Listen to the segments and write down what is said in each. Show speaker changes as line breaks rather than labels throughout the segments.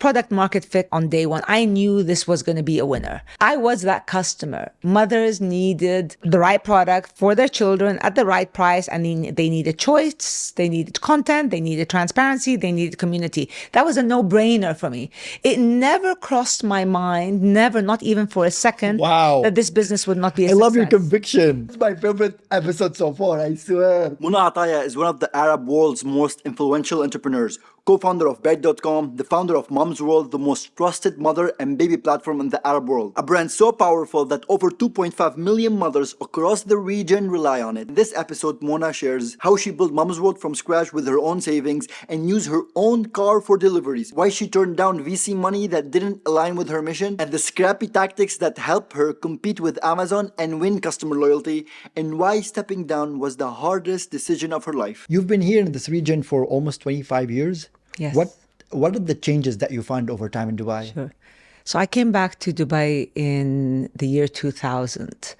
product market fit on day one. I knew this was going to be a winner. I was that customer. Mothers needed the right product for their children at the right price, and they needed choice, they needed content, they needed transparency, they needed community. That was a no-brainer for me. It never crossed my mind, never, not even for a second, that this business would not be a success.
I love your conviction. It's my favorite episode so far, I swear. Mona Ataya is one of the Arab world's most influential entrepreneurs, co-founder of Bed.com, the founder of Mom's World, the most trusted mother and baby platform in the Arab world. A brand so powerful that over 2.5 million mothers across the region rely on it. In this episode, Mona shares how she built Mom's World from scratch with her own savings and used her own car for deliveries, why she turned down VC money that didn't align with her mission, and the scrappy tactics that help her compete with Amazon and win customer loyalty, and why stepping down was the hardest decision of her life. You've been here in this region for almost 25 years.
Yes.
What are the changes that you find over time in Dubai?
Sure. So I came back to Dubai in the year 2000,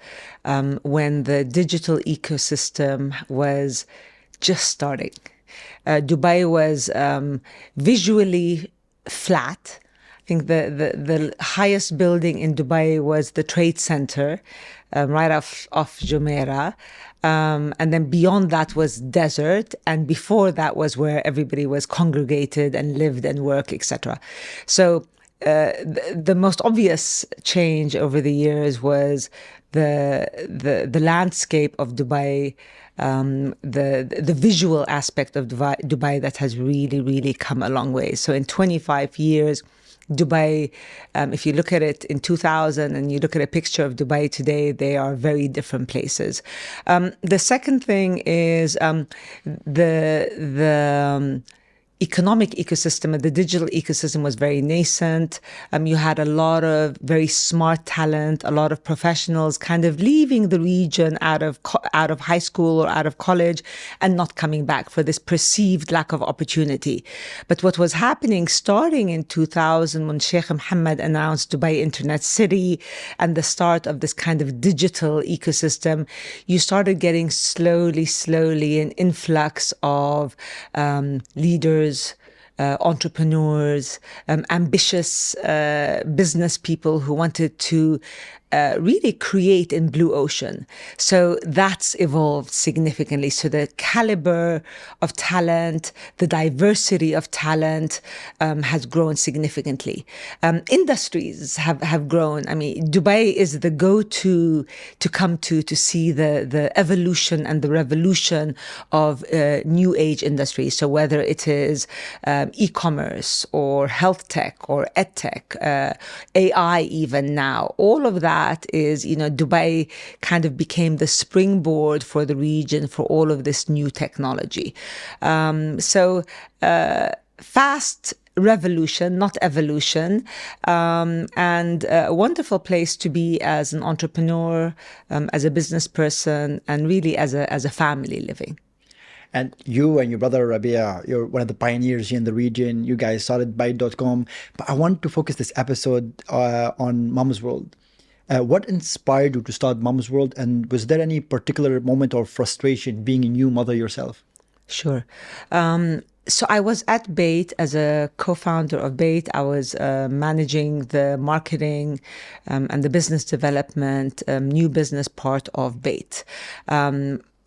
when the digital ecosystem was just starting. Dubai was visually flat. I think the highest building in Dubai was the Trade Center, right off Jumeirah. And then beyond that was desert. And before that was where everybody was congregated and lived and worked, etc. So the most obvious change over the years was the landscape of Dubai, the visual aspect of Dubai that has really come a long way. So in 25 years, Dubai, if you look at it in 2000 and you look at a picture of Dubai today, they are very different places. The second thing is the economic ecosystem, the digital ecosystem was very nascent. You had a lot of very smart talent, a lot of professionals kind of leaving the region out of high school or out of college and not coming back for this perceived lack of opportunity. But what was happening starting in 2000 when Sheikh Mohammed announced Dubai Internet City and the start of this kind of digital ecosystem, you started getting slowly an influx of leaders, entrepreneurs, ambitious business people who wanted to really create in blue ocean. So that's evolved significantly. So the caliber of talent, the diversity of talent has grown significantly. Industries have grown. I mean, Dubai is the go-to to come to see the evolution and the revolution of new age industries. So whether it is e-commerce or health tech or ed tech, AI even now, all of that is, Dubai kind of became the springboard for the region for all of this new technology. Fast revolution, not evolution, and a wonderful place to be as an entrepreneur, as a business person, and really as a family living.
And you and your brother Rabia, you're one of the pioneers here in the region. You guys started Byte.com. But I want to focus this episode on Mom's World. What inspired you to start Mom's World? And was there any particular moment or frustration being a new mother yourself?
Sure. So I was at Byte as a co-founder of Byte. I was managing the marketing and the business development, new business part of Byte.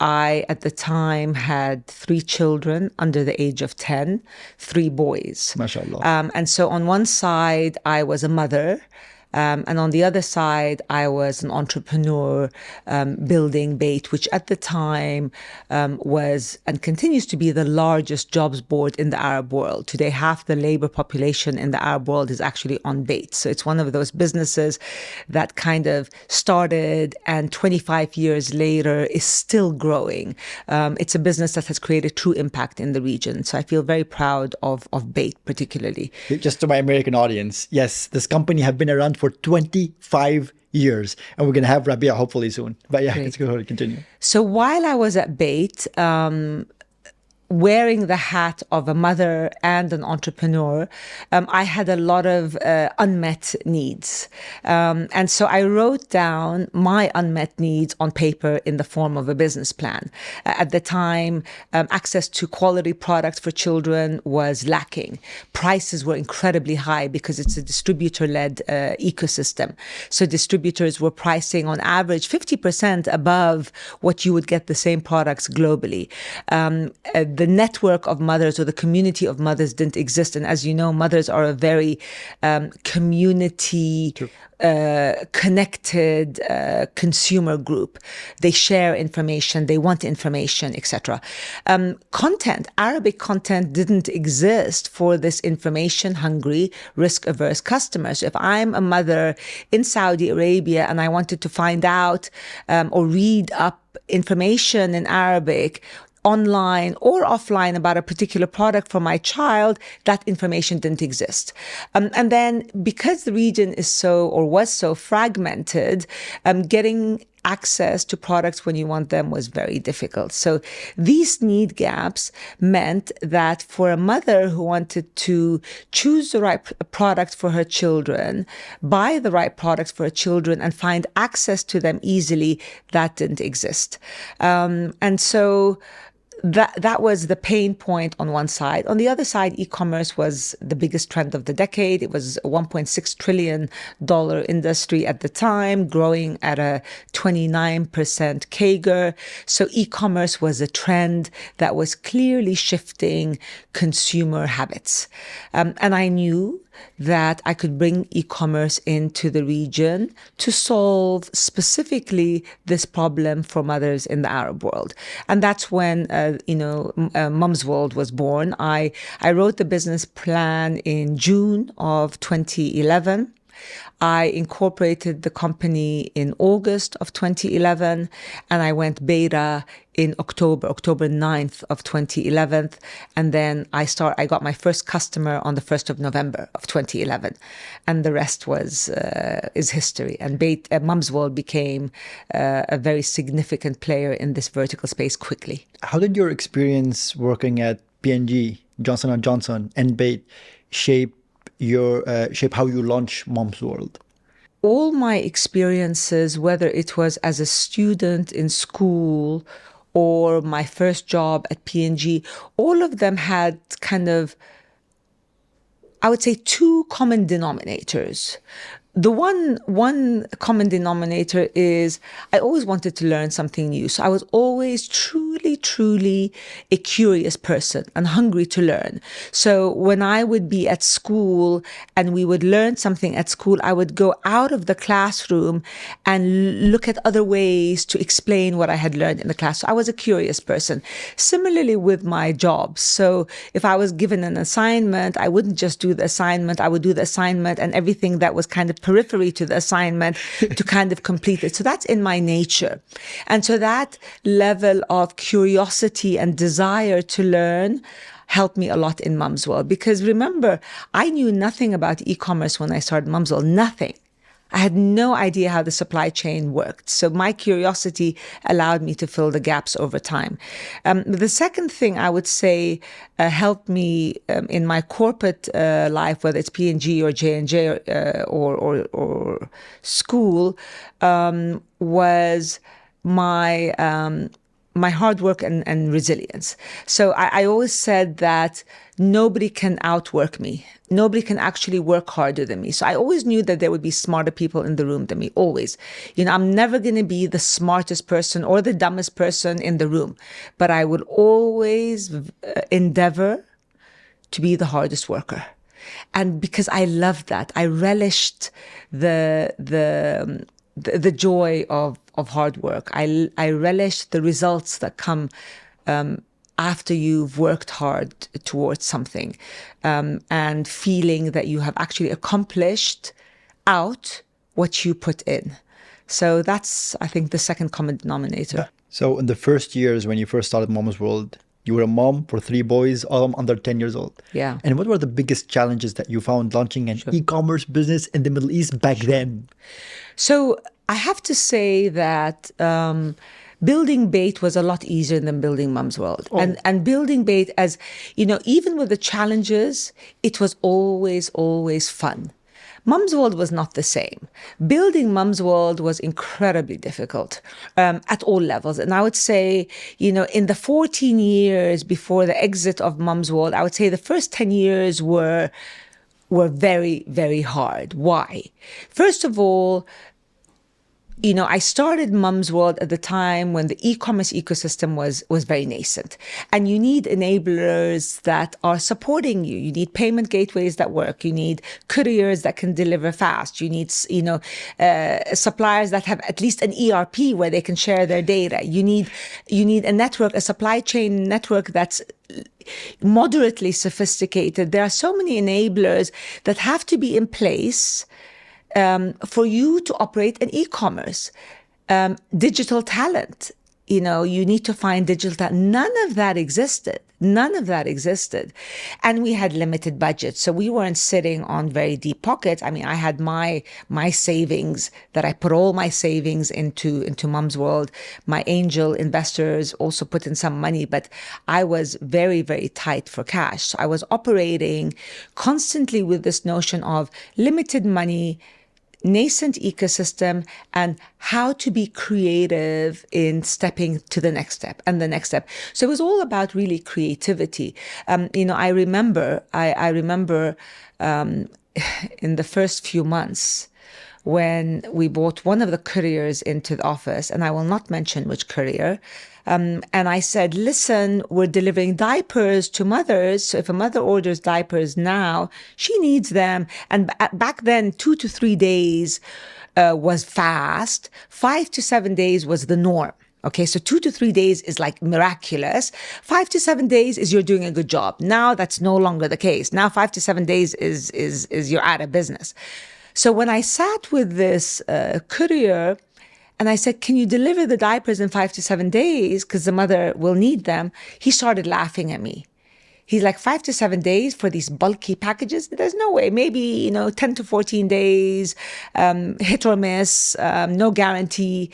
I, at the time, had 3 children under the age of 10, 3 boys.
MashaAllah.
And so on one side, I was a mother. And on the other side, I was an entrepreneur building Byte, which at the time was and continues to be the largest jobs board in the Arab world. Today, half the labor population in the Arab world is actually on Byte. So it's one of those businesses that kind of started and 25 years later is still growing. It's a business that has created true impact in the region. So I feel very proud of Byte particularly.
Just to my American audience, yes, this company have been around for 25 years, and we're going to have Rabia hopefully soon. But yeah, let's go ahead and continue.
So while I was at Byte, wearing the hat of a mother and an entrepreneur, I had a lot of unmet needs. And so I wrote down my unmet needs on paper in the form of a business plan. At the time, access to quality products for children was lacking. Prices were incredibly high because it's a distributor-led ecosystem. So distributors were pricing on average 50% above what you would get the same products globally. The network of mothers or the community of mothers didn't exist. And as you know, mothers are a very community connected consumer group. They share information, they want information, etc. Arabic content didn't exist for this information-hungry, risk-averse customers. If I'm a mother in Saudi Arabia and I wanted to find out or read up information in Arabic, online or offline, about a particular product for my child, that information didn't exist. And then because the region is so, or was so fragmented, getting access to products when you want them was very difficult. So these need gaps meant that for a mother who wanted to choose the right product for her children, buy the right products for her children, and find access to them easily, that didn't exist. And so that was the pain point on one side. On the other side, e-commerce was the biggest trend of the decade. It was a $1.6 trillion industry at the time, growing at a 29% CAGR. So e-commerce was a trend that was clearly shifting consumer habits. And I knew that I could bring e-commerce into the region to solve specifically this problem for mothers in the Arab world. And that's when, Mum's World was born. I wrote the business plan in June of 2011. I incorporated the company in August of 2011, and I went beta in October 9th of 2011. And then I got my first customer on the 1st of November of 2011. And the rest is history. And Mum's World became a very significant player in this vertical space quickly.
How did your experience working at P&G, Johnson & Johnson, and Bait shape how you launch Mom's World?
All my experiences, whether it was as a student in school or my first job at P&G, all of them had kind of, I would say, two common denominators. The one common denominator is I always wanted to learn something new. So I was always truly a curious person and hungry to learn. So when I would be at school and we would learn something at school, I would go out of the classroom and look at other ways to explain what I had learned in the class. So I was a curious person. Similarly with my jobs. So if I was given an assignment, I wouldn't just do the assignment. I would do the assignment and everything that was kind of periphery to the assignment to kind of complete it. So that's in my nature. And so that level of curiosity and desire to learn helped me a lot in Mum's World. Because remember, I knew nothing about e-commerce when I started Mum's World, nothing. I had no idea how the supply chain worked. So my curiosity allowed me to fill the gaps over time. The second thing I would say helped me in my corporate life, whether it's P&G or J&J or school, was my hard work and resilience. So I always said that nobody can outwork me. Nobody can actually work harder than me. So I always knew that there would be smarter people in the room than me, always. I'm never going to be the smartest person or the dumbest person in the room, but I would always endeavor to be the hardest worker. And because I loved that, I relished the joy of hard work. I relish the results that come after you've worked hard towards something, and feeling that you have actually accomplished out what you put in. So that's, I think, the second common denominator.
Yeah. So in the first years when you first started Mom's World, you were a mom for 3 boys, all under 10 years old.
Yeah.
And what were the biggest challenges that you found launching an e-commerce business in the Middle East back then?
So I have to say that building Bait was a lot easier than building Mum's World. And building Bait, as you know, even with the challenges, it was always fun. Mum's World was not the same. Building Mum's World was incredibly difficult at all levels. And I would say, you know, in the 14 years before the exit of Mum's World, I would say the first 10 years were very hard. Why? First of all, you know, I started Mum's World at the time when the e-commerce ecosystem was very nascent. And you need enablers that are supporting you. You need payment gateways that work. You need couriers that can deliver fast. You need, you know, suppliers that have at least an ERP where they can share their data. You need a network, a supply chain network that's moderately sophisticated. There are so many enablers that have to be in place for you to operate an e-commerce. Digital talent, you know, you need to find digital talent. None of that existed. And we had limited budgets. So we weren't sitting on very deep pockets. I mean, I had my savings that I put all my savings into Mum's World. My angel investors also put in some money, but I was very tight for cash. So I was operating constantly with this notion of limited money, nascent ecosystem, and how to be creative in stepping to the next step and the next step. So it was all about really creativity. You know, I remember in the first few months when we brought one of the couriers into the office, and I will not mention which courier, and I said, listen, we're delivering diapers to mothers. So if a mother orders diapers now, she needs them. And back then, 2 to 3 days was fast. 5 to 7 days was the norm. Okay, so 2 to 3 days is like miraculous. 5 to 7 days is you're doing a good job. Now that's no longer the case. Now 5 to 7 days is you're out of business. So when I sat with this courier, and I said, can you deliver the diapers in 5 to 7 days? Because the mother will need them. He started laughing at me. He's like, 5 to 7 days for these bulky packages? There's no way. Maybe, you know, 10 to 14 days, hit or miss, no guarantee.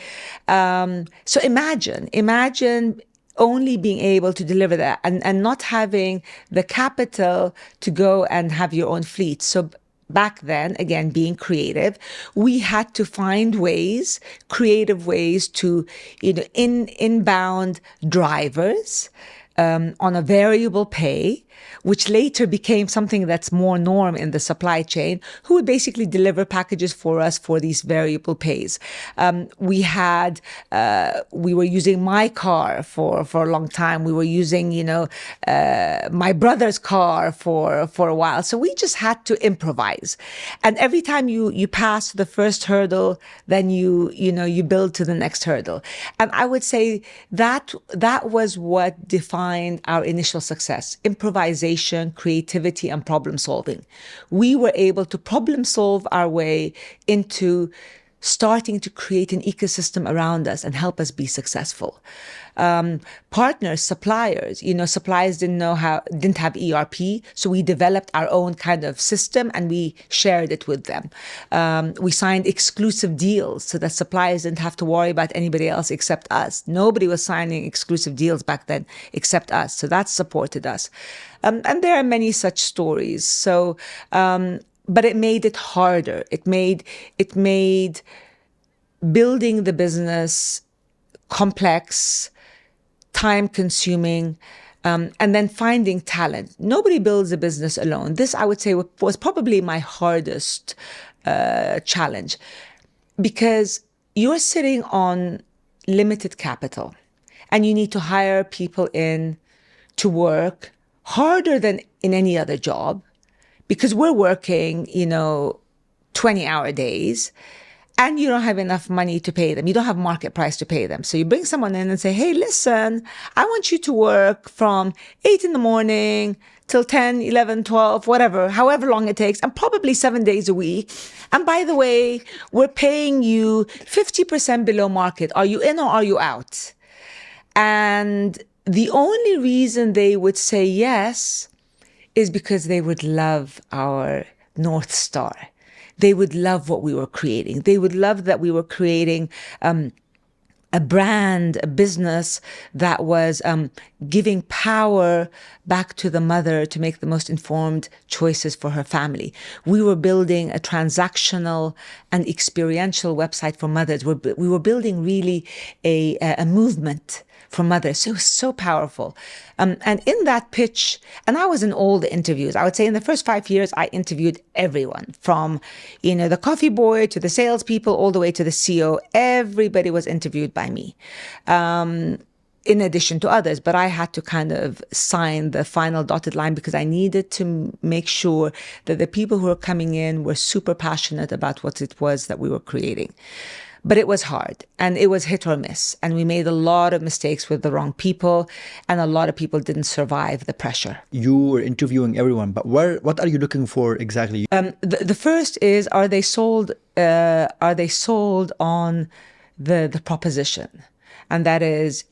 So imagine only being able to deliver that and not having the capital to go and have your own fleet. So back then, again, being creative, we had to find creative ways to, you know, inbound drivers on a variable pay, which later became something that's more norm in the supply chain, who would basically deliver packages for us for these variable pays. We were using my car for a long time. We were using, you know, my brother's car for a while. So we just had to improvise. And every time you pass the first hurdle, then you build to the next hurdle. And I would say that was what defined our initial success: improvisation, creativity, and problem solving. We were able to problem solve our way into starting to create an ecosystem around us and help us be successful. Partners, suppliers, you know, suppliers didn't have ERP, so we developed our own kind of system and we shared it with them. We signed exclusive deals so that suppliers didn't have to worry about anybody else except us. Nobody was signing exclusive deals back then except us, so that supported us. And there are many such stories. So, but it made it harder. It made building the business complex, time-consuming, and then finding talent. Nobody builds a business alone. This, I would say, was probably my hardest challenge, because you're sitting on limited capital and you need to hire people in to work harder than in any other job, because we're working, 20-hour days, and you don't have enough money to pay them. You don't have market price to pay them. So you bring someone in and say, hey, listen, I want you to work from 8 in the morning till 10, 11, 12, whatever, however long it takes, and probably 7 days a week. And by the way, we're paying you 50% below market. Are you in or are you out? And the only reason they would say yes is because they would love our North Star. They would love what we were creating. They would love that we were creating a brand, a business that was giving power back to the mother to make the most informed choices for her family. We were building a transactional and experiential website for mothers. We were building really a movement for mothers. So it was so powerful. And in that pitch, and I was in all the interviews. I would say in the first 5 years, I interviewed everyone from, the coffee boy to the salespeople, all the way to the CEO. Everybody was interviewed by me. In addition to others, but I had to kind of sign the final dotted line because I needed to make sure that the people who were coming in were super passionate about what it was that we were creating. But it was hard and it was hit or miss. And we made a lot of mistakes with the wrong people and a lot of people didn't survive the pressure.
You were interviewing everyone, but what are you looking for exactly?
The first is, are they sold on the proposition? And that is,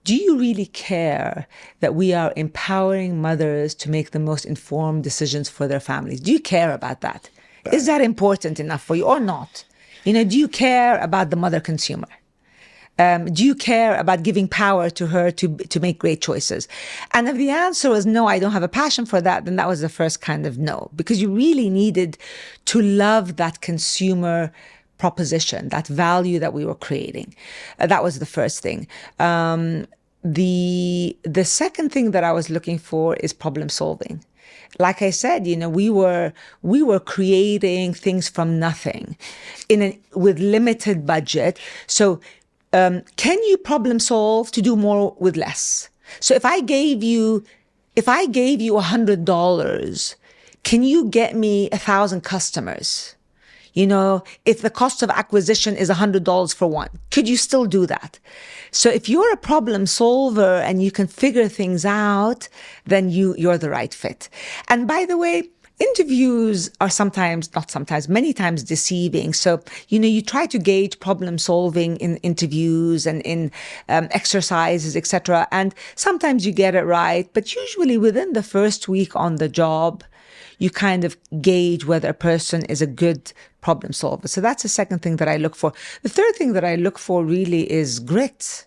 do you really care that we are empowering mothers to make the most informed decisions for their families? Do you care about that? Is that important enough for you or not? Do you care about the mother consumer? Do you care about giving power to her to make great choices? And if the answer was no, I don't have a passion for that, then that was the first kind of no, because you really needed to love that consumer proposition, that value that we were creating. That was the first thing. The second thing that I was looking for is problem solving. Like I said, we were creating things from nothing with limited budget. So can you problem solve to do more with less? So if I gave you $100, can you get me 1,000 customers? If the cost of acquisition is $100 for one, could you still do that? So if you're a problem solver and you can figure things out, then you're the right fit. And by the way, interviews are many times deceiving. So, you try to gauge problem solving in interviews and in exercises, etc. And sometimes you get it right, but usually within the first week on the job, you kind of gauge whether a person is a good problem solver. So that's the second thing that I look for. The third thing that I look for really is grit.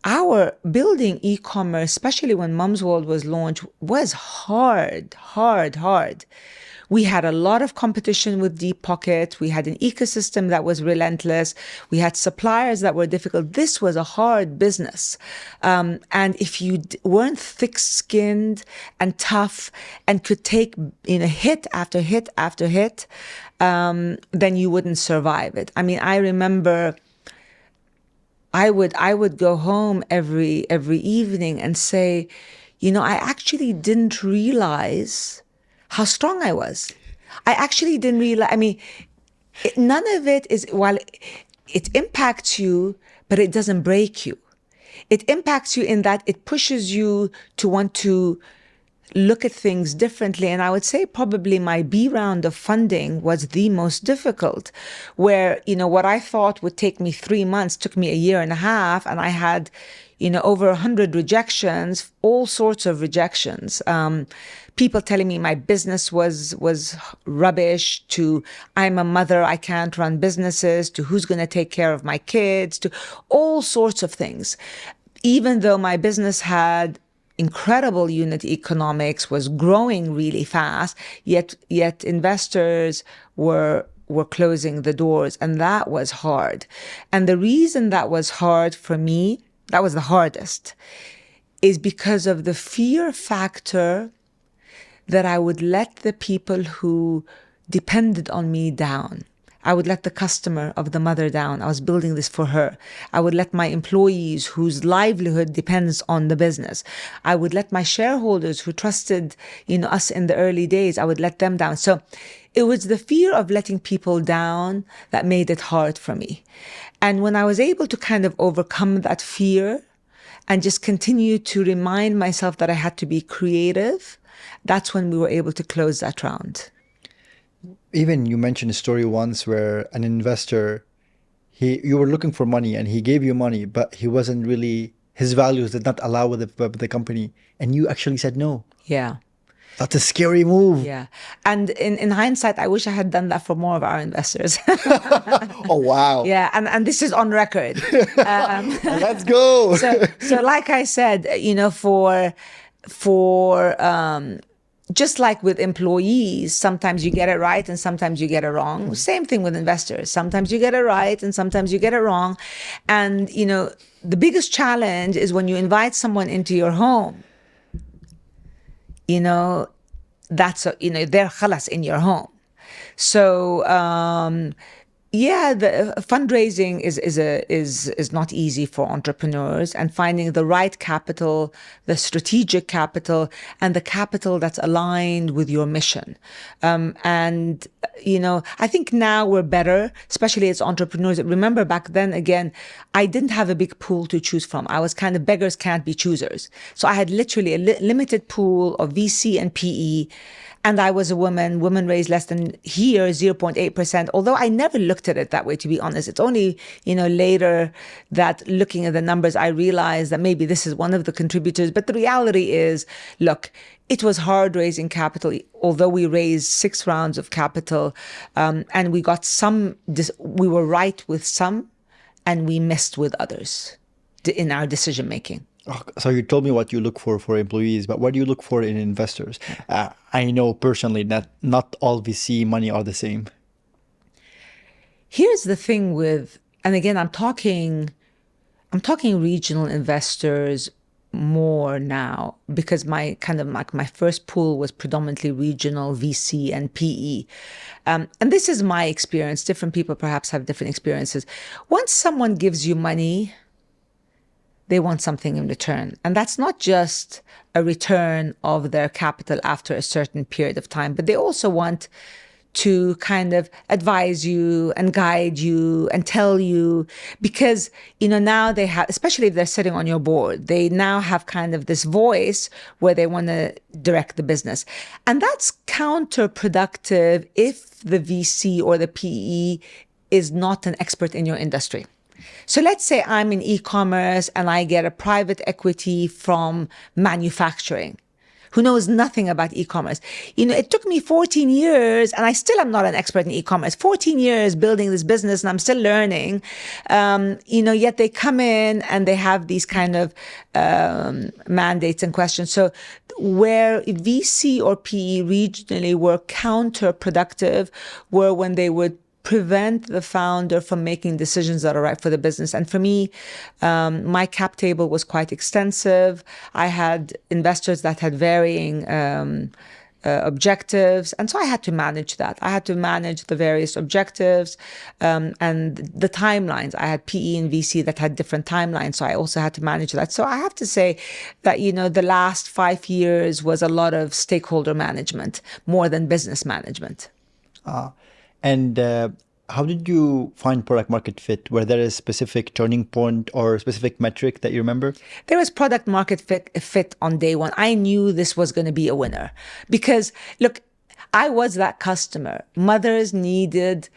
Our building e-commerce, especially when Mum's World was launched, was hard. We had a lot of competition with deep pocket. We had an ecosystem that was relentless. We had suppliers that were difficult. This was a hard business. And if you weren't thick-skinned and tough and could take hit after hit after hit, then you wouldn't survive it. I mean, I remember I would go home every evening and say, I actually didn't realize how strong I was. I actually didn't realize, none of it is, while it impacts you, but it doesn't break you. It impacts you in that it pushes you to want to look at things differently. And I would say probably my B round of funding was the most difficult, where, what I thought would take me 3 months took me a year and a half. And I had, over 100 rejections, all sorts of rejections. People telling me my business was rubbish, to I'm a mother, I can't run businesses, to who's going to take care of my kids, to all sorts of things. Even though my business had incredible unit economics, was growing really fast, yet investors were closing the doors, and that was hard. And the reason that was hard for me, that was the hardest, is because of the fear factor that I would let the people who depended on me down. I would let the customer of the mother down. I was building this for her. I would let my employees whose livelihood depends on the business. I would let my shareholders who trusted, us in the early days, I would let them down. So it was the fear of letting people down that made it hard for me. And when I was able to kind of overcome that fear and just continue to remind myself that I had to be creative, that's when we were able to close that round.
Even you mentioned a story once where an investor, you were looking for money and he gave you money, but he wasn't really, his values did not allow with the company, and you actually said no.
Yeah.
That's a scary move.
Yeah. And in hindsight, I wish I had done that for more of our investors.
Oh, wow.
Yeah. And this is on record.
Let's go.
So like I said, for just like with employees, sometimes you get it right and sometimes you get it wrong. Same thing with investors. Sometimes you get it right and sometimes you get it wrong. And, the biggest challenge is when you invite someone into your home, that's, they're khalas in your home. So, the fundraising is not easy for entrepreneurs, and finding the right capital, the strategic capital, and the capital that's aligned with your mission. I think now we're better, especially as entrepreneurs. Remember back then, again, I didn't have a big pool to choose from. I was kind of beggars can't be choosers. So I had literally a limited pool of VC and PE. And I was a woman. Women raised less than here, 0.8%. Although I never looked at it that way, to be honest. It's only, later that looking at the numbers, I realized that maybe this is one of the contributors. But the reality is, look, it was hard raising capital, although we raised 6 rounds of capital, and we got we were right with some, and we missed with others in our decision making.
So you told me what you look for employees, but what do you look for in investors? I know personally that not all VC money are the same.
Here's the thing with, and again, I'm talking regional investors more now, because my first pool was predominantly regional VC and PE. And this is my experience. Different people perhaps have different experiences. Once someone gives you money, they want something in return. And that's not just a return of their capital after a certain period of time, but they also want to kind of advise you and guide you and tell you, because, now they have, especially if they're sitting on your board, they now have kind of this voice where they want to direct the business. And that's counterproductive if the VC or the PE is not an expert in your industry. So let's say I'm in e-commerce and I get a private equity from manufacturing who knows nothing about e-commerce. It took me 14 years and I still am not an expert in e-commerce. 14 years building this business and I'm still learning. Yet they come in and they have these kind of mandates and questions. So where VC or PE regionally were counterproductive were when they would prevent the founder from making decisions that are right for the business. And for me, my cap table was quite extensive. I had investors that had varying objectives. And so I had to manage that. I had to manage the various objectives and the timelines. I had PE and VC that had different timelines. So I also had to manage that. So I have to say that, the last 5 years was a lot of stakeholder management more than business management.
And how did you find product market fit? Were there a specific turning point or a specific metric that you remember?
There was product market fit on day one. I knew this was going to be a winner because, look, I was that customer. Mothers needed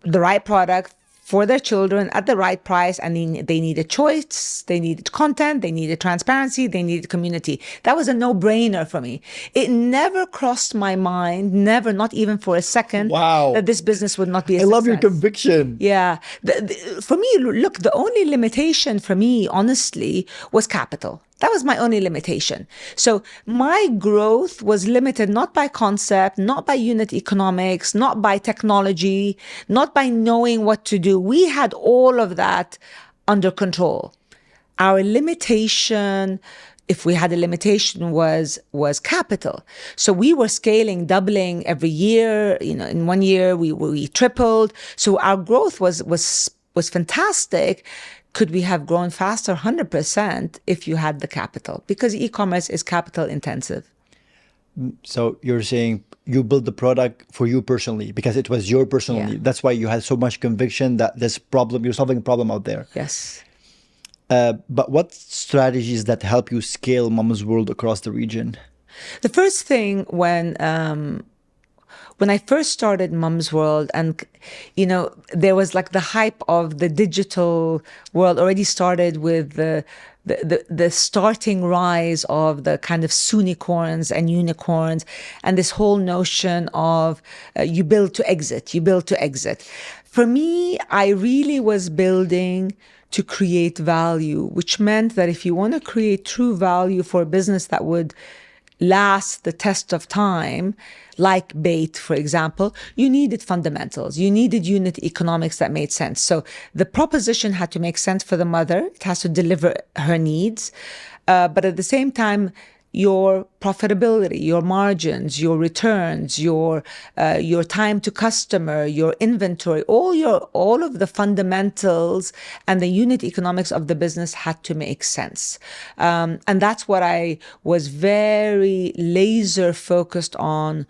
the right product for their children at the right price, and they needed choice, they needed content, they needed transparency, they needed community. That was a no-brainer for me. It never crossed my mind, never, not even for a second, that this business would not be a success.
I love your conviction.
Yeah. For me, look, the only limitation for me, honestly, was capital. That was my only limitation. So my growth was limited not by concept, not by unit economics, not by technology, not by knowing what to do. We had all of that under control. Our limitation, if we had a limitation, was capital. So we were scaling, doubling every year. In 1 year we tripled. So our growth was fantastic. Could we have grown faster? 100% if you had the capital, because e-commerce is capital intensive.
So you're saying you built the product for you personally because it was your personal need. That's why you had so much conviction that this problem, you're solving a problem out there.
Yes.
But what strategies that help you scale Mama's World across the region?
The first thing when I first started Mom's World, and, there was like the hype of the digital world already started with the starting rise of the kind of unicorns and unicorns, and this whole notion of you build to exit, you build to exit. For me, I really was building to create value, which meant that if you want to create true value for a business that would last the test of time, like bait, for example, you needed fundamentals. You needed unit economics that made sense. So the proposition had to make sense for the mother. It has to deliver her needs. But at the same time, your profitability, your margins, your returns, your time to customer, your inventory, all of the fundamentals and the unit economics of the business had to make sense. And that's what I was very laser focused on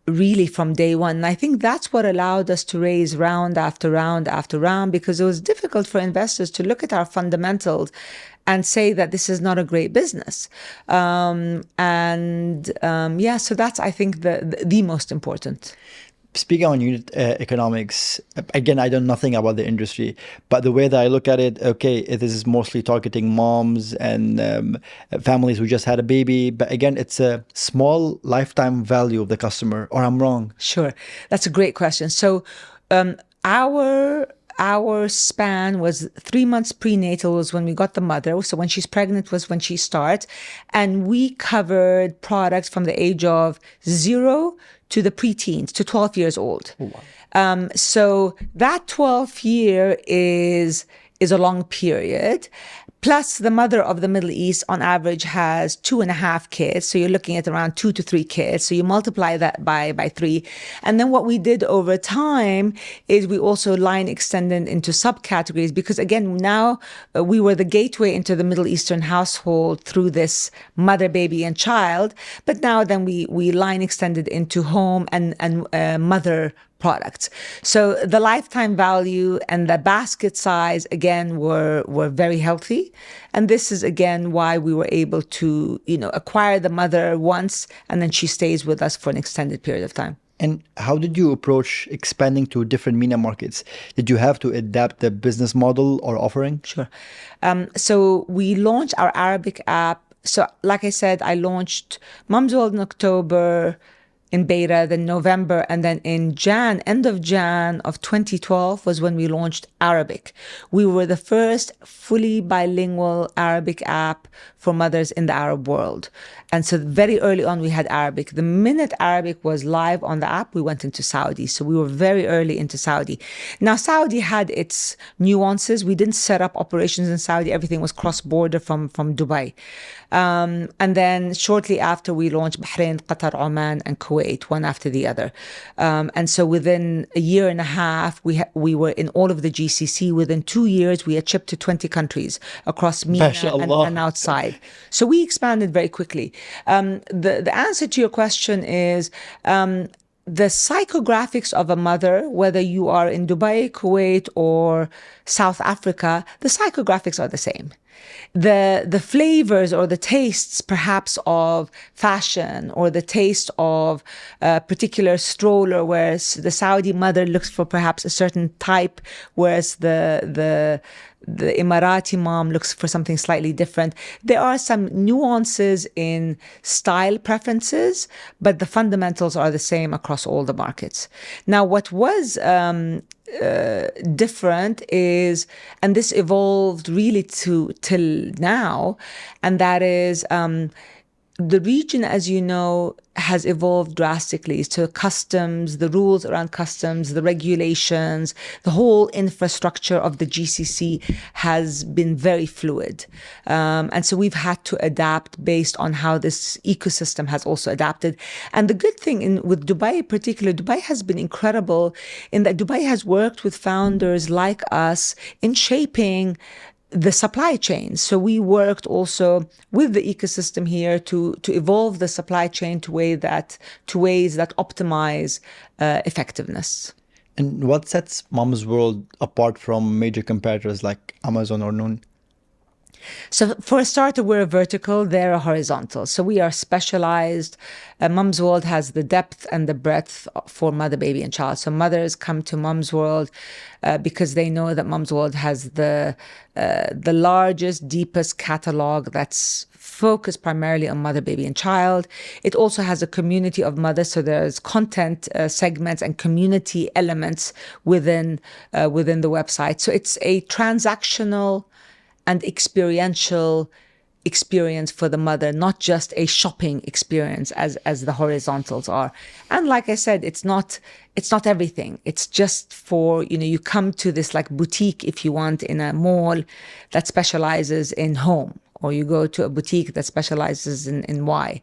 really from day one. And I think that's what allowed us to raise round after round after round, because it was difficult for investors to look at our fundamentals and say that this is not a great business. So that's, I think, the most important.
Speaking on unit economics, again, I know nothing about the industry, but the way that I look at it, okay, this is mostly targeting moms and families who just had a baby. But again, it's a small lifetime value of the customer, or I'm wrong?
Sure. That's a great question. So our span was 3 months prenatal was when we got the mother. So when she's pregnant was when she starts. And we covered products from the age of 0 to the preteens, to 12 years old.
Oh, wow.
So that 12 year is a long period. Plus, the mother of the Middle East, on average, has 2.5 kids. So you're looking at around 2 to 3 kids. So you multiply that by 3. And then what we did over time is we also line extended into subcategories, because again, now we were the gateway into the Middle Eastern household through this mother, baby, and child. But now then we line extended into home and mother products. So the lifetime value and the basket size, again, were very healthy. And this is, again, why we were able to, acquire the mother once, and then she stays with us for an extended period of time.
And how did you approach expanding to different MENA markets? Did you have to adapt the business model or offering?
Sure. So we launched our Arabic app. So like I said, I launched Mom's World in October, in beta, then November, and then in end of Jan of 2012 was when we launched Arabic. We were the first fully bilingual Arabic app for mothers in the Arab world. And so very early on, we had Arabic. The minute Arabic was live on the app, we went into Saudi. So we were very early into Saudi. Now, Saudi had its nuances. We didn't set up operations in Saudi. Everything was cross-border from Dubai. And then shortly after, we launched Bahrain, Qatar, Oman, and Kuwait, one after the other. And so within a year and a half, we were in all of the GCC. Within 2 years, we had shipped to 20 countries across MENA and outside. So we expanded very quickly. The answer to your question is the psychographics of a mother, whether you are in Dubai, Kuwait, or South Africa, the psychographics are the same. The flavors or the tastes, perhaps, of fashion or the taste of a particular stroller, whereas the Saudi mother looks for perhaps a certain type, whereas the Emirati mom looks for something slightly different. There are some nuances in style preferences, but the fundamentals are the same across all the markets. Now, what was different is, and this evolved really till now, and that is the region, as you know, has evolved drastically. So customs, the rules around customs, the regulations, the whole infrastructure of the GCC has been very fluid. And so we've had to adapt based on how this ecosystem has also adapted. And the good thing with Dubai in particular, Dubai has been incredible in that Dubai has worked with founders like us in shaping the supply chain. So we worked also with the ecosystem here to evolve the supply chain to ways that optimize effectiveness.
And what sets Mom's World apart from major competitors like Amazon or Noon?
So for a starter, we're a vertical, they're a horizontal. So we are specialized. Mum's World has the depth and the breadth for mother, baby, and child. So mothers come to Mum's World because they know that Mum's World has the largest, deepest catalog that's focused primarily on mother, baby, and child. It also has a community of mothers, so there's content segments and community elements within the website. So it's a transactional and experiential experience for the mother, not just a shopping experience as the horizontals are. And like I said, it's not everything. It's just for, you come to this like boutique, if you want, in a mall that specializes in home, or you go to a boutique that specializes in Y.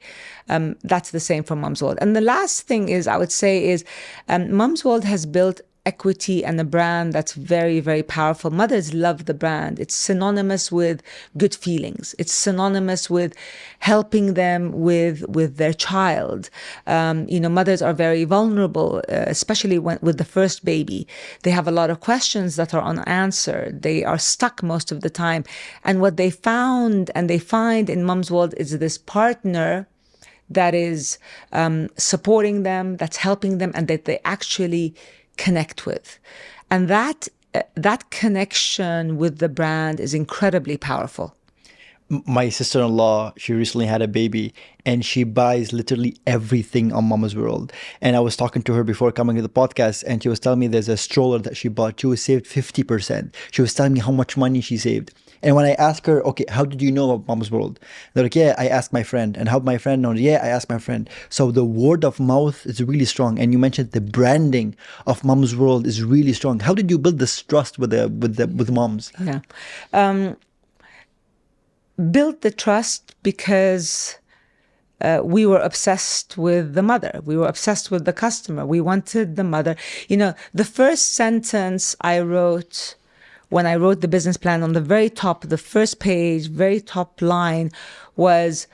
That's the same for Mum's World. And the last thing is, I would say, is Mum's World has built equity and a brand that's very, very powerful. Mothers love the brand. It's synonymous with good feelings. It's synonymous with helping them with their child. Mothers are very vulnerable, especially with the first baby. They have a lot of questions that are unanswered. They are stuck most of the time. And what they found and they find in Mum's World is this partner that is supporting them, that's helping them, and that they actually connect with. And that connection with the brand is incredibly powerful.
My sister-in-law, she recently had a baby, and she buys literally everything on Mama's World. And I was talking to her before coming to the podcast, and she was telling me there's a stroller that she bought. She was saved 50%. She was telling me how much money she saved. And when I asked her, okay, how did you know about Mama's World? They're like, yeah, I asked my friend. And how my friend knows? Yeah, I asked my friend. So the word of mouth is really strong. And you mentioned the branding of Mama's World is really strong. How did you build this trust with moms?
Yeah. Built the trust because we were obsessed with the mother. We were obsessed with the customer. We wanted the mother. The first sentence I wrote when I wrote the business plan, on the very top, the first page, very top line was,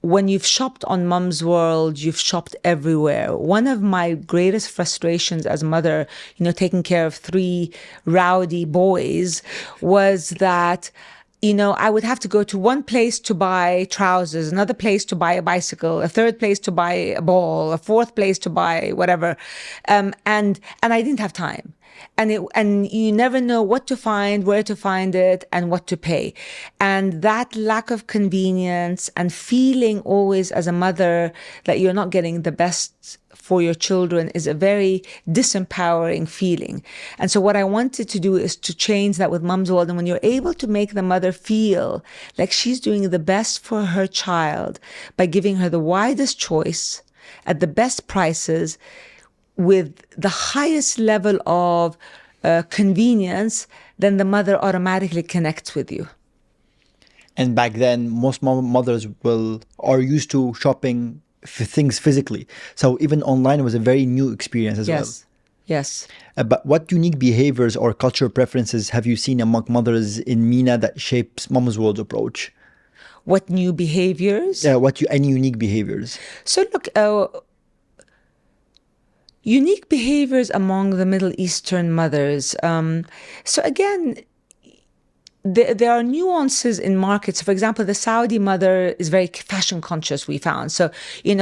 when you've shopped on Mum's World, you've shopped everywhere. One of my greatest frustrations as a mother, taking care of 3 rowdy boys, was that I would have to go to one place to buy trousers, another place to buy a bicycle, a third place to buy a ball, a fourth place to buy whatever. And I didn't have time. And you never know what to find, where to find it, and what to pay. And that lack of convenience and feeling always as a mother that you're not getting the best for your children is a very disempowering feeling. And so what I wanted to do is to change that with Mum's World. And when you're able to make the mother feel like she's doing the best for her child by giving her the widest choice at the best prices, with the highest level of convenience, then the mother automatically connects with you.
And back then, most mothers are used to shopping things physically. So even online was a very new experience as well.
Yes.
But what unique behaviors or cultural preferences have you seen among mothers in MENA that shapes Mama's World's approach?
What new behaviors?
Yeah, any unique behaviors?
So look, unique behaviors among the Middle Eastern mothers. So again, there are nuances in markets. For example, the Saudi mother is very fashion conscious, we found. So,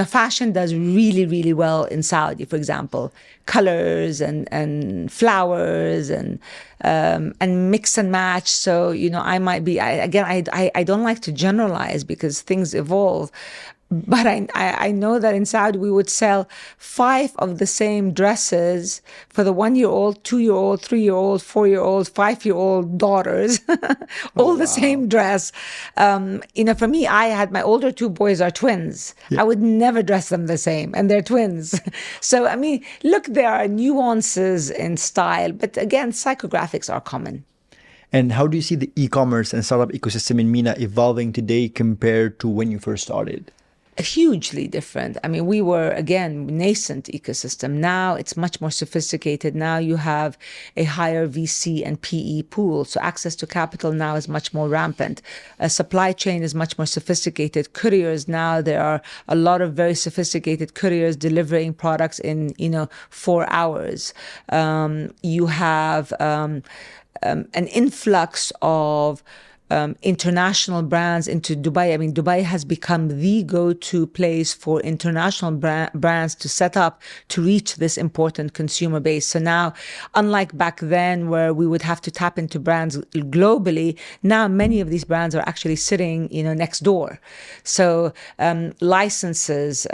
fashion does really, really well in Saudi, for example. Colors and flowers and mix and match. So, I might be, I don't like to generalize because things evolve. But I know that in Saudi we would sell 5 of the same dresses for the 1-year-old, 2-year-old, 3-year-old, 4-year-old, 5-year-old daughters, all the same dress. For me, I had my older 2 boys are twins. Yeah. I would never dress them the same, and they're twins. So, look, there are nuances in style, but again, psychographics are common.
And how do you see the e-commerce and startup ecosystem in MENA evolving today compared to when you first started?
Hugely different. We were, again, nascent ecosystem. Now it's much more sophisticated. Now you have a higher VC and PE pool. So access to capital now is much more rampant. A supply chain is much more sophisticated. Couriers now, there are a lot of very sophisticated couriers delivering products in, 4 hours. You have an influx of international brands into Dubai. I mean, Dubai has become the go-to place for international brands to set up to reach this important consumer base. So now, unlike back then where we would have to tap into brands globally, now many of these brands are actually sitting, next door. So licenses,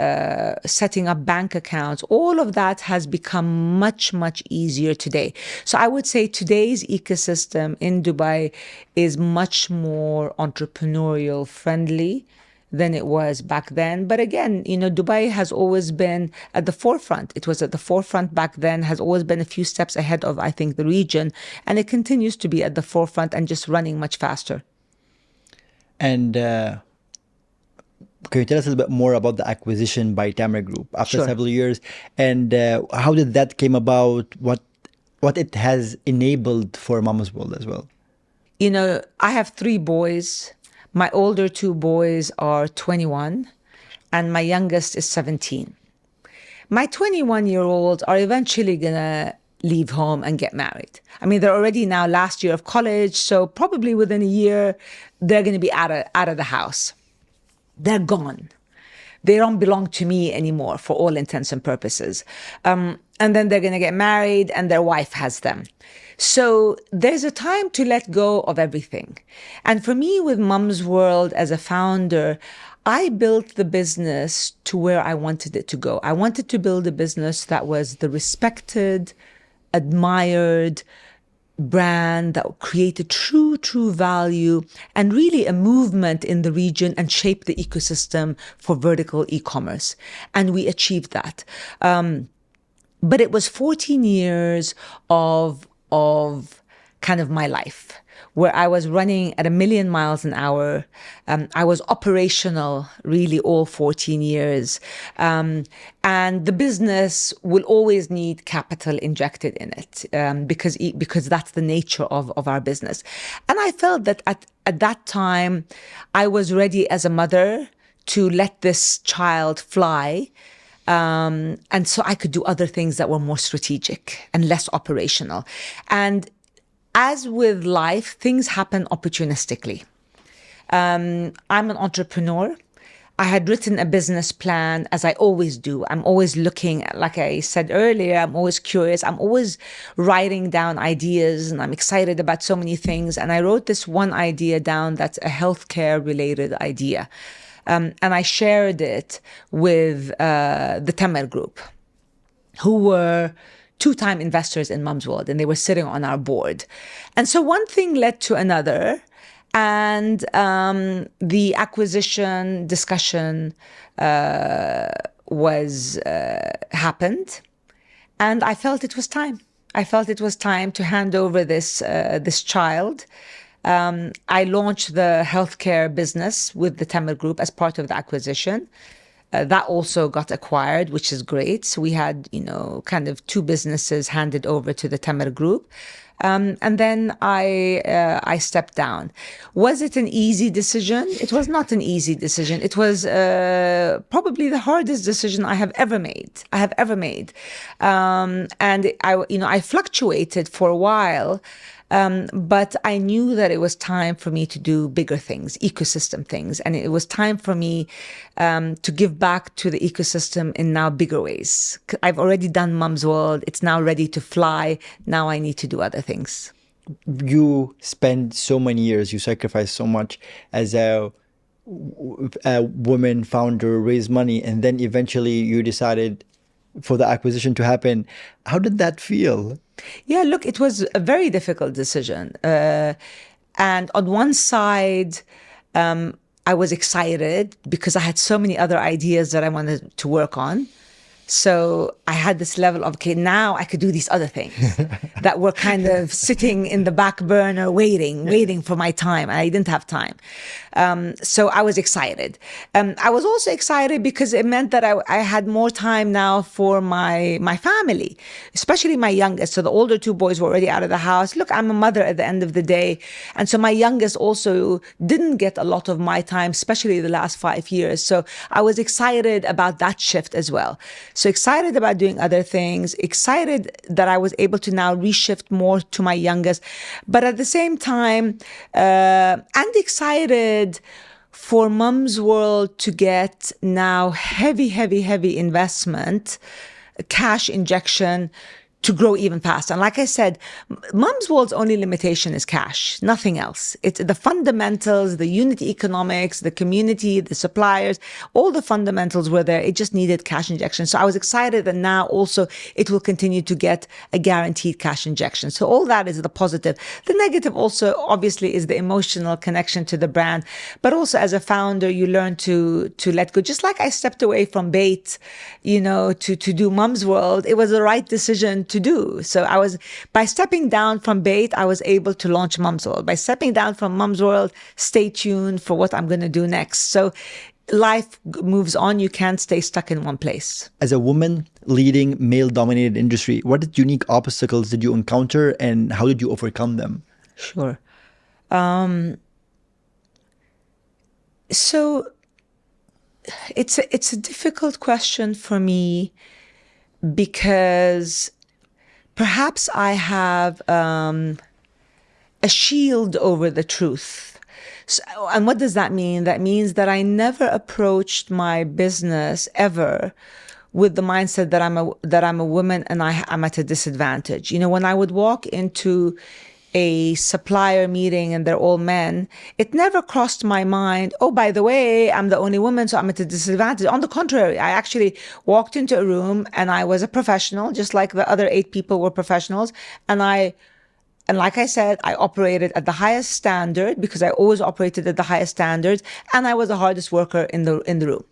setting up bank accounts, all of that has become much, much easier today. So I would say today's ecosystem in Dubai is much more entrepreneurial friendly than it was back then. But again, Dubai has always been at the forefront. It was at the forefront back then, has always been a few steps ahead of, I think, the region. And it continues to be at the forefront and just running much faster.
And can you tell us a little bit more about the acquisition by Tamar Group after several years? And how did that came about? What it has enabled for Mama's World as well?
I have 3 boys. My older 2 boys are 21 and my youngest is 17. My 21-year-olds are eventually going to leave home and get married. I mean, they're already now last year of college, so probably within a year, they're going to be out of the house. They're gone. They don't belong to me anymore for all intents and purposes. And then they're going to get married and their wife has them. So there's a time to let go of everything. And for me, with Mum's World as a founder, I built the business to where I wanted it to go. I wanted to build a business that was the respected, admired brand that created true value and really a movement in the region and shaped the ecosystem for vertical e-commerce. And we achieved that. But it was 14 years of kind of my life, where I was running at 1,000,000 miles an hour. I was operational really all 14 years. And the business will always need capital injected in it because that's the nature of our business. And I felt that at that time, I was ready as a mother to let this child fly. And so I could do other things that were more strategic and less operational. And as with life, things happen opportunistically. I'm an entrepreneur. I had written a business plan, as I always do. I'm always looking, like I said earlier, I'm always curious. I'm always writing down ideas and I'm excited about so many things. And I wrote this one idea down that's a healthcare related idea. And I shared it with the Tamar Group, who were 2-time investors in Mum's World, and they were sitting on our board. And so one thing led to another, and the acquisition discussion happened, and I felt it was time. I felt it was time to hand over this child. I launched the healthcare business with the Tamar Group as part of the acquisition. That also got acquired, which is great. So we had, kind of 2 businesses handed over to the Tamar Group. And then I stepped down. Was it an easy decision? It was not an easy decision. It was probably the hardest decision I have ever made. And I fluctuated for a while. But I knew that it was time for me to do bigger things, ecosystem things. And it was time for me to give back to the ecosystem in now bigger ways. I've already done Mum's World. It's now ready to fly. Now I need to do other things.
You spend so many years, you sacrifice so much as a woman founder, raise money, and then eventually you decided for the acquisition to happen. How did that feel?
Yeah, look, it was a very difficult decision. And on one side, I was excited because I had so many other ideas that I wanted to work on. So I had this level of, okay, now I could do these other things that were kind of sitting in the back burner, waiting for my time. And I didn't have time. So I was excited. I was also excited because it meant that I had more time now for my family, especially my youngest. So the older 2 boys were already out of the house. Look, I'm a mother at the end of the day. And so my youngest also didn't get a lot of my time, especially the last 5 years. So I was excited about that shift as well. So excited about doing other things, excited that I was able to now reshift more to my youngest, but at the same time, and excited for Mum's World to get now heavy investment, cash injection to grow even faster. And like I said, Mum's World's only limitation is cash, nothing else. It's the fundamentals, the unit economics, the community, the suppliers, all the fundamentals were there. It just needed cash injection. So I was excited that now also it will continue to get a guaranteed cash injection. So all that is the positive. The negative also obviously is the emotional connection to the brand. But also as a founder, you learn to let go. Just like I stepped away from Bait, to do Mum's World, it was the right decision to do. So by stepping down from Bait, I was able to launch Mum's World. By stepping down from Mum's World, stay tuned for what I'm going to do next. So life moves on. You can't stay stuck in one place.
As a woman leading male-dominated industry, what unique obstacles did you encounter and how did you overcome them?
Sure. So it's a difficult question for me because perhaps I have a shield over the truth. So, and what does that mean? That means that I never approached my business ever with the mindset that I'm a woman and I'm at a disadvantage. When I would walk into a supplier meeting and they're all men, it never crossed my mind, oh, by the way, I'm the only woman, so I'm at a disadvantage. On the contrary, I actually walked into a room and I was a professional, just like the other 8 people were professionals. And like I said, I operated at the highest standard because I always operated at the highest standards. And I was the hardest worker in the room.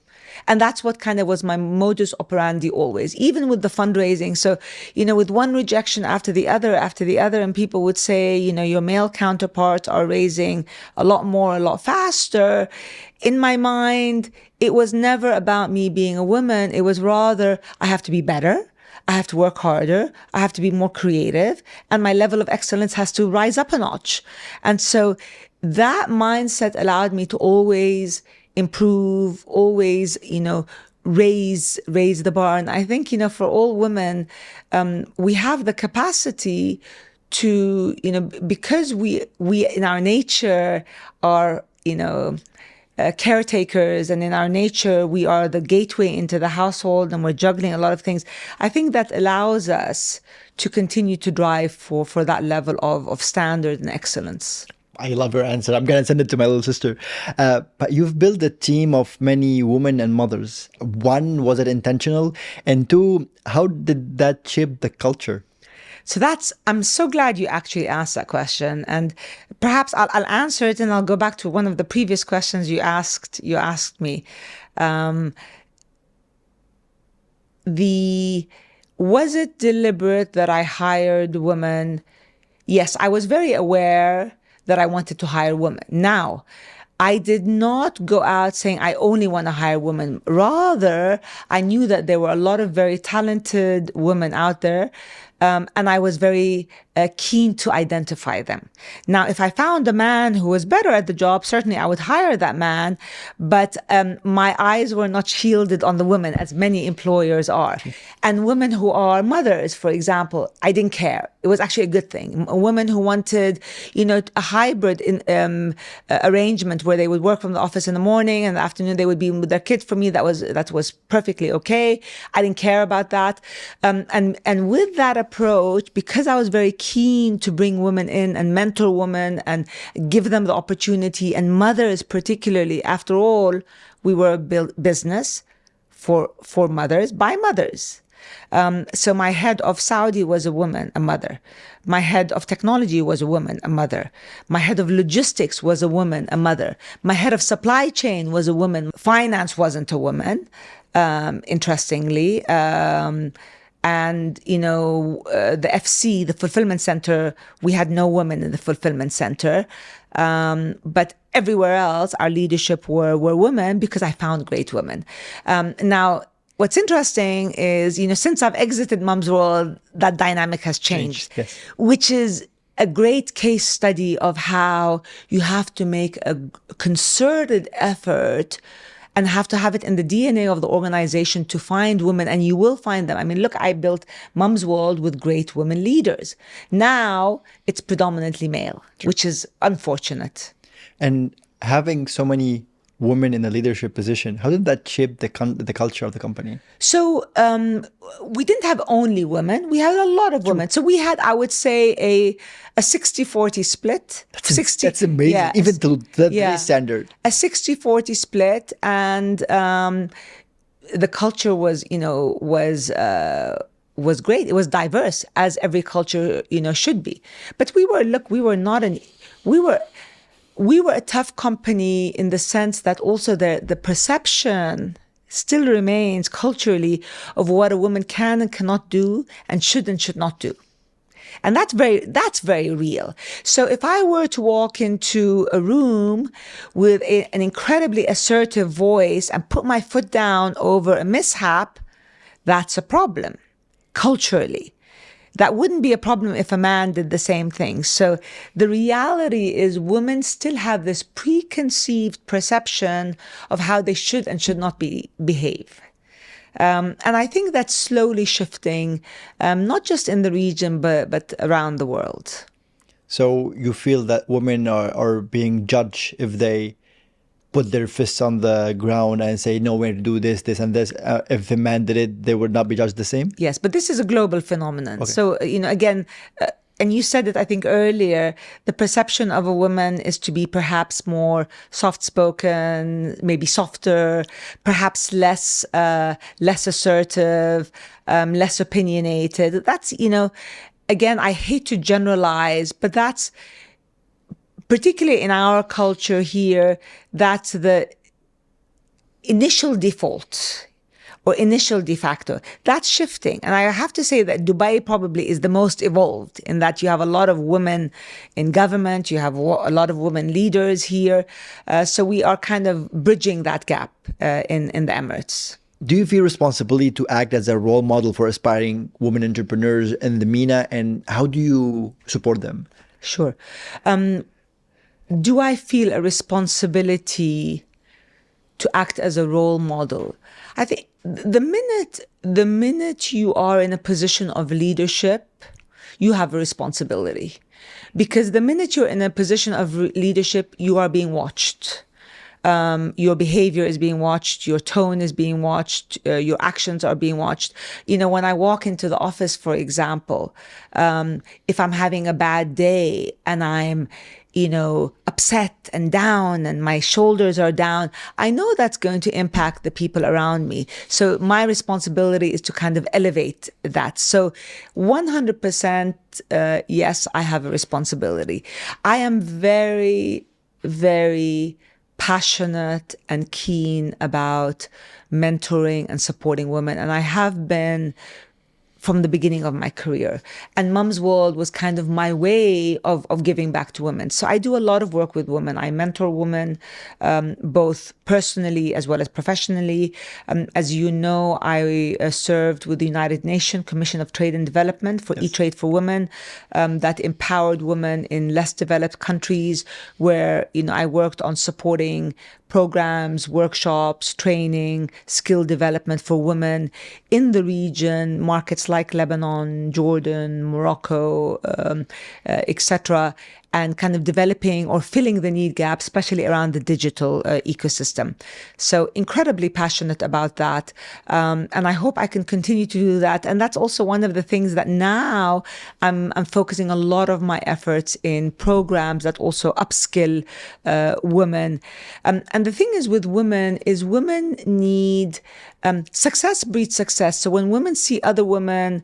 And that's what kind of was my modus operandi always, even with the fundraising. So, with one rejection after the other, and people would say, your male counterparts are raising a lot more, a lot faster. In my mind, it was never about me being a woman. It was rather, I have to be better. I have to work harder. I have to be more creative. And my level of excellence has to rise up a notch. And so that mindset allowed me to always improve, always, raise the bar. And I think, for all women, we have the capacity to, because we in our nature are, caretakers, and in our nature, we are the gateway into the household and we're juggling a lot of things. I think that allows us to continue to drive for that level of standard and excellence.
I love your answer. I'm going to send it to my little sister. But you've built a team of many women and mothers. 1, was it intentional? And 2, how did that shape the culture?
So I'm so glad you actually asked that question. And perhaps I'll answer it and I'll go back to one of the previous questions you asked me. Was it deliberate that I hired women? Yes, I was very aware that I wanted to hire women. Now, I did not go out saying I only want to hire women. Rather, I knew that there were a lot of very talented women out there. And I was very keen to identify them. Now, if I found a man who was better at the job, certainly I would hire that man. But my eyes were not shielded on the women, as many employers are. And women who are mothers, for example, I didn't care. It was actually a good thing. Women who wanted, a hybrid arrangement where they would work from the office in the morning and in the afternoon they would be with their kids. For me, that was perfectly okay. I didn't care about that. And with that approach, because I was very keen to bring women in and mentor women and give them the opportunity, and mothers particularly, after all, we were a business for mothers by mothers. So my head of Saudi was a woman, a mother. My head of technology was a woman, a mother. My head of logistics was a woman, a mother. My head of supply chain was a woman. Finance wasn't a woman, interestingly. And, the FC, the fulfillment center, we had no women in the fulfillment center. But everywhere else, our leadership were women because I found great women. Now, what's interesting is, since I've exited Mum's World, that dynamic has changed. Yes. Which is a great case study of how you have to make a concerted effort and have to have it in the DNA of the organization to find women, and you will find them. I mean, look, I built Mum's World with great women leaders. Now it's predominantly male, which is unfortunate.
And having so many women in a leadership position, how did that shape the culture of the company?
So we didn't have only women. We had a lot of women. So we had, I would say, a 60-40 split.
That's amazing,
yeah,
even to that
yeah,
standard.
A 60-40 split. And the culture was great. It was diverse, as every culture, should be. But we were a tough company in the sense that also the perception still remains culturally of what a woman can and cannot do and should not do. And that's very real. So if I were to walk into a room with an incredibly assertive voice and put my foot down over a mishap, that's a problem culturally. That wouldn't be a problem if a man did the same thing. So the reality is women still have this preconceived perception of how they should and should not behave. And I think that's slowly shifting, not just in the region, but around the world.
So you feel that women are being judged if they put their fists on the ground and say, no, we're to do this, this, and this. If a man did it, they would not be judged the same?
Yes, but this is a global phenomenon.
Okay.
So, again, and you said it, I think, earlier, the perception of a woman is to be perhaps more soft-spoken, maybe softer, perhaps less assertive, less opinionated. That's, again, I hate to generalize, but that's, particularly in our culture here, that's the initial default or initial de facto. That's shifting. And I have to say that Dubai probably is the most evolved in that you have a lot of women in government, you have a lot of women leaders here. So we are kind of bridging that gap in the Emirates.
Do you feel responsibility to act as a role model for aspiring women entrepreneurs in the MENA, and how do you support them?
Sure. Do I feel a responsibility to act as a role model? I think the minute you are in a position of leadership, you have a responsibility. Because the minute you're in a position of leadership, you are being watched. Your behavior is being watched, your tone is being watched, your actions are being watched. When I walk into the office, for example, if I'm having a bad day and I'm, upset and down and my shoulders are down, I know that's going to impact the people around me. So my responsibility is to kind of elevate that. So 100%, yes, I have a responsibility. I am very, very passionate and keen about mentoring and supporting women. And I have been from the beginning of my career. And Mum's World was kind of my way of giving back to women. So I do a lot of work with women. I mentor women, both personally as well as professionally. As you know, I served with the United Nations Commission of Trade and Development for E-Trade for Women, that empowered women in less developed countries, where I worked on supporting programs, workshops, training, skill development for women in the region, markets like Lebanon, Jordan, Morocco, etc., and kind of developing or filling the need gap, especially around the digital ecosystem. So incredibly passionate about that. And I hope I can continue to do that. And that's also one of the things that now I'm focusing a lot of my efforts in programs that also upskill women. And the thing is with women is women need, success breeds success. So when women see other women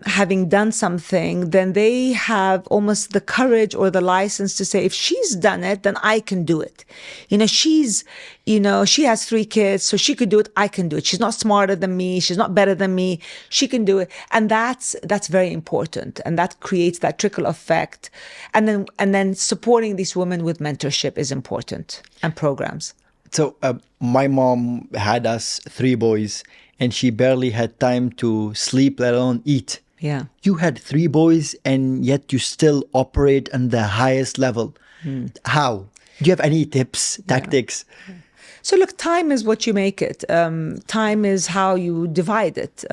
having done something, then they have almost the courage or the license to say, if she's done it, then I can do it. She has 3 kids, so she could do it, I can do it. She's not smarter than me, she's not better than me, she can do it. And that's very important. And that creates that trickle effect. And then supporting these women with mentorship is important, and programs.
So my mom had us 3 boys, and she barely had time to sleep, let alone eat.
Yeah.
You had 3 boys, and yet you still operate on the highest level. How? Do you have any tips, tactics?
Yeah. So look, time is what you make it. Time is how you divide it.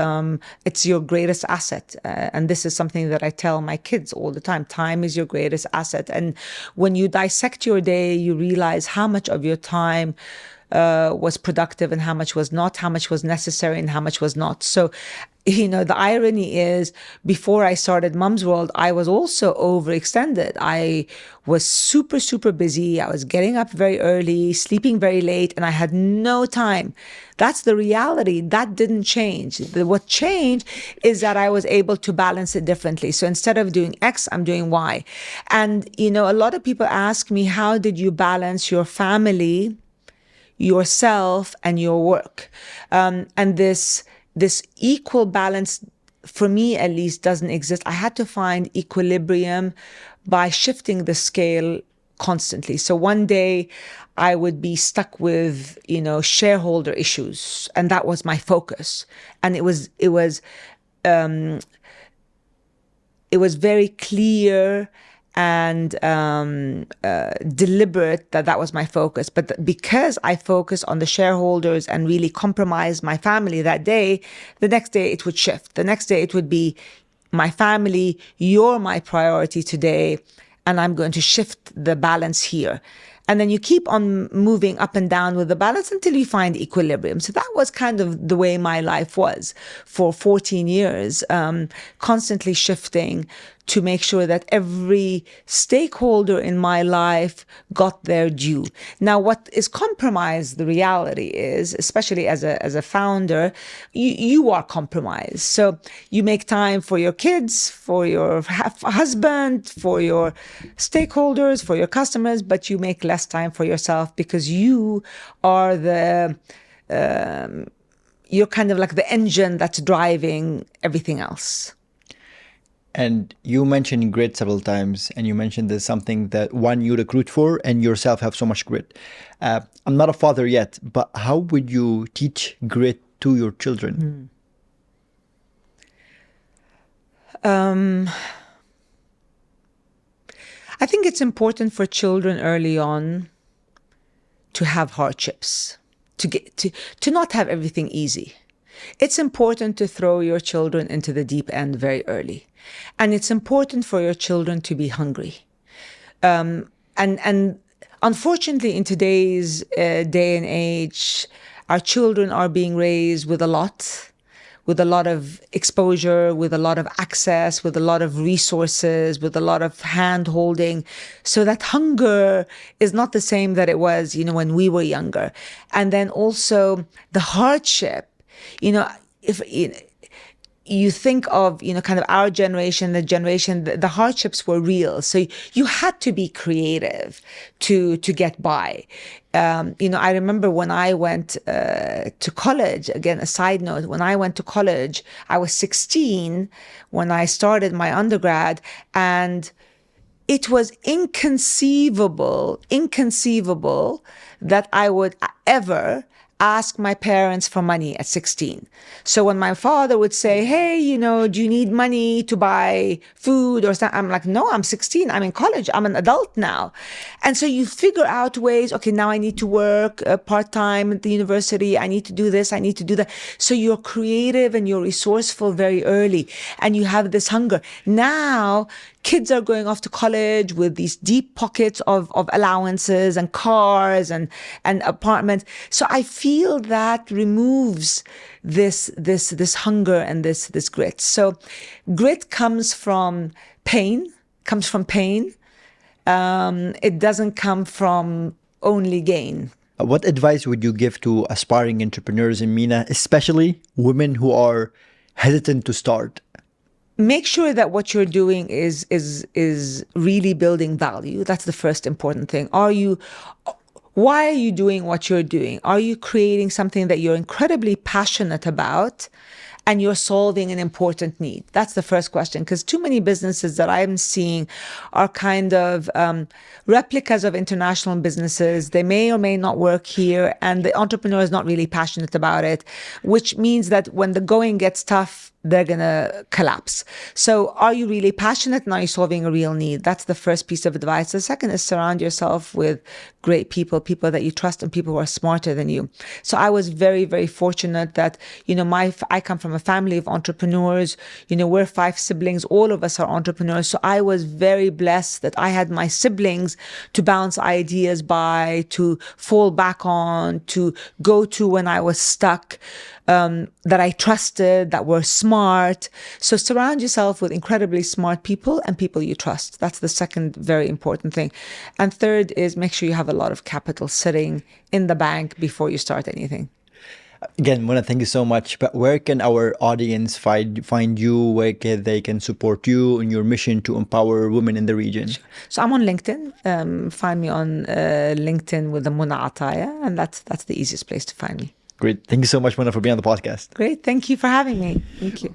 It's your greatest asset. And this is something that I tell my kids all the time. Time is your greatest asset. And when you dissect your day, you realize how much of your time was productive and how much was not, how much was necessary and how much was not. So, the irony is before I started Mum's World, I was also overextended. I was super, super busy. I was getting up very early, sleeping very late, and I had no time. That's the reality. That didn't change. What changed is that I was able to balance it differently. So instead of doing X, I'm doing Y. And, a lot of people ask me, how did you balance your family, yourself, and your work? And this equal balance, for me at least, doesn't exist. I had to find equilibrium by shifting the scale constantly. So one day I would be stuck with, shareholder issues, and that was my focus. And it was very clear and deliberate that was my focus. But because I focused on the shareholders and really compromised my family that day, the next day it would shift. The next day it would be, my family, you're my priority today, and I'm going to shift the balance here. And then you keep on moving up and down with the balance until you find equilibrium. So that was kind of the way my life was for 14 years, constantly shifting to make sure that every stakeholder in my life got their due. Now, what is compromised, the reality is, especially as a founder, you are compromised. So you make time for your kids, for your husband, for your stakeholders, for your customers, but you make less time for yourself because you are you're kind of like the engine that's driving everything else.
And you mentioned grit several times, and you mentioned there's something that one you recruit for and yourself have so much grit. I'm not a father yet, but how would you teach grit to your children?
I think it's important for children early on to have hardships, to not have everything easy. It's important to throw your children into the deep end very early. And it's important for your children to be hungry. And unfortunately, in today's day and age, our children are being raised with a lot of exposure, with a lot of access, with a lot of resources, with a lot of hand-holding. So that hunger is not the same that it was, when we were younger. And then also the hardship, if you think of, kind of our generation, the hardships were real. So you had to be creative to get by. I remember when I went to college, again, a side note, when I went to college, I was 16 when I started my undergrad, and it was inconceivable that I would ever ask my parents for money at 16. So when my father would say, hey, do you need money to buy food or something? I'm like, no, I'm 16. I'm in college. I'm an adult now. And so you figure out ways, okay, now I need to work part-time at the university. I need to do this. I need to do that. So you're creative and you're resourceful very early, and you have this hunger. Now, kids are going off to college with these deep pockets of allowances and cars and apartments. So I feel that removes this hunger and this grit. So grit comes from pain. It doesn't come from only gain.
What advice would you give to aspiring entrepreneurs in MENA, especially women who are hesitant to start?
Make sure that what you're doing is really building value. That's the first important thing. Why are you doing what you're doing? Are you creating something that you're incredibly passionate about and you're solving an important need? That's the first question, because too many businesses that I'm seeing are kind of replicas of international businesses. They may or may not work here, and the entrepreneur is not really passionate about it, which means that when the going gets tough, they're going to collapse. So are you really passionate and are you solving a real need? That's the first piece of advice. The second is surround yourself with great people, people that you trust and people who are smarter than you. So I was very, very fortunate that, I come from a family of entrepreneurs. We're 5 siblings. All of us are entrepreneurs. So I was very blessed that I had my siblings to bounce ideas by, to fall back on, to go to when I was stuck, that I trusted, that were smart. So surround yourself with incredibly smart people and people you trust. That's the second very important thing. And third is make sure you have a lot of capital sitting in the bank before you start anything.
Again, Mona, thank you so much. But where can our audience find you? Where they can support you in your mission to empower women in the region?
So I'm on LinkedIn. Find me on LinkedIn with the Mona Ataya, and that's the easiest place to find me.
Great. Thank you so much, Mona, for being on the podcast.
Great. Thank you for having me. Thank you.